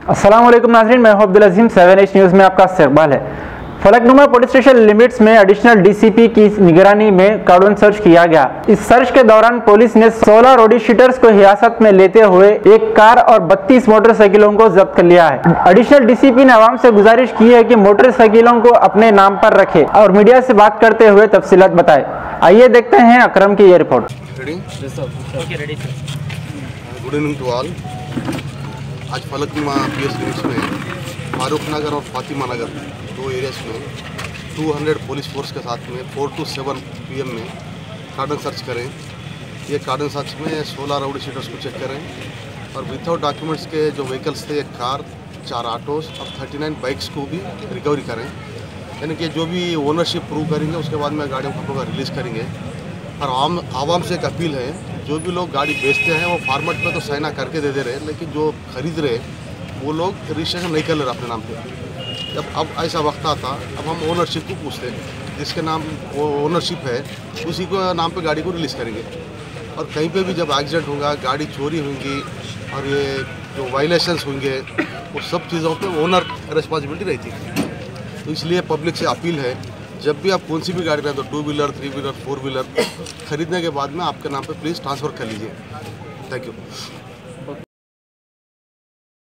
अस्सलाम वालेकुम नाज़रीन, मैं हूं अब्दुल अजीम। 7H न्यूज़ में आपका इस्तकबाल है। फलकनुमा पुलिस स्टेशन लिमिट्स में एडिशनल डीसीपी की निगरानी में कार्डन सर्च किया गया। इस सर्च के दौरान पुलिस ने 16 रोडी शीटर्स को हिरासत में लेते हुए एक कार और 32 मोटरसाइकिलों को जब्त कर लिया है। एडिशनल डीसीपी ने आवाम से गुजारिश की है कि मोटरसाइकिलों को अपने नाम पर रखे और मीडिया से बात करते हुए तफसीलात बताए। आइए देखते हैं अकरम की ये report. Good evening to all. आज फलकनुमा पीएस लिमिट्स में फारूक नगर और फातिमा नगर दो एरियाज में 200 पुलिस फोर्स के साथ में 4 to 7 PM में कार्डन सर्च करें। ये कार्डन सर्च में 16 राउडी शीटर्स को चेक करें और विदाउट डॉक्यूमेंट्स के जो व्हीकल्स थे, एक कार, 4 ऑटोज़ और 39 बाइक्स को भी रिकवरी करें। यानी कि जो भी ओनरशिप प्रूव करेंगे उसके बाद में गाड़ियों को रिलीज़ करेंगे। और आवाम से एक अपील है, जो भी लोग गाड़ी बेचते हैं वो फॉर्मेट पे तो साइना करके दे रहे हैं, लेकिन जो खरीद रहे वो लोग रजिस्ट्रेशन नहीं कर ले रहे अपने नाम पे। जब अब ऐसा वक्त आता, अब हम ओनरशिप को पूछते हैं, जिसके नाम वो ओनरशिप है उसी को नाम पे गाड़ी को रिलीज़ करेंगे। और कहीं पे भी जब एक्सीडेंट होगा, गाड़ी चोरी होंगी और ये जो वायलेशंस होंगे, वो सब चीज़ों पे ओनर रिस्पॉन्सिबिलिटी रहती है। तो इसलिए पब्लिक से अपील है, जब भी आप कौन सी भी गाड़ी लें तो 2 व्हीलर, 3 व्हीलर, 4 व्हीलर खरीदने के बाद में आपके नाम पे प्लीज़ ट्रांसफ़र कर लीजिए। Thank you.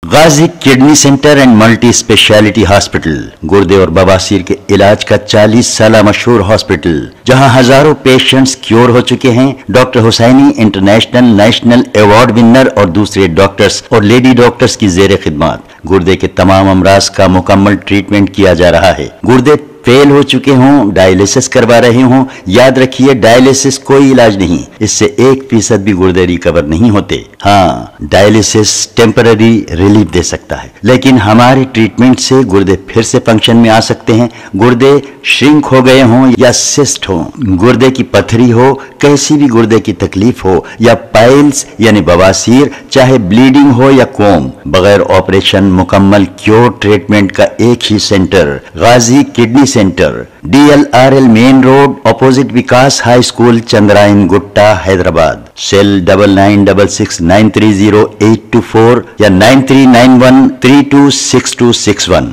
Ghazi kidney centre and multi speciality hospital, गुर्दे और बवासीर के इलाज का 40 साल मशहूर हॉस्पिटल, जहां हजारों पेशेंट्स क्योर हो चुके हैं। Doctor Husaini international national award winner और दूसरे डॉक्टर्स और लेडी डॉक्टर्स की जेर खिदमत गुर्दे के तमाम अमराज का मुकम्मल ट्रीटमेंट किया जा रहा है। गुर्दे फेल हो चुके हों, डायलिसिस करवा रहे हों, याद रखिए डायलिसिस कोई इलाज नहीं, इससे 1% भी गुर्दे रिकवर नहीं होते। हाँ, डायलिसिस टेम्पररी रिलीफ दे सकता है, लेकिन हमारे ट्रीटमेंट से गुर्दे फिर से फंक्शन में आ सकते हैं। गुर्दे श्रिंक हो गए हों या सिस्ट हो, गुर्दे की पथरी हो, कैसी भी गुर्दे की तकलीफ हो या पाइल्स यानी बवासीर, चाहे ब्लीडिंग हो या कोम, बगैर ऑपरेशन मुकम्मल क्योर ट्रीटमेंट का एक ही centre, Ghazi kidney centre, DLRL main road, opposite Vikas high school, Chandrayangutta, Hyderabad. Cell 9966930824 या 9391326261।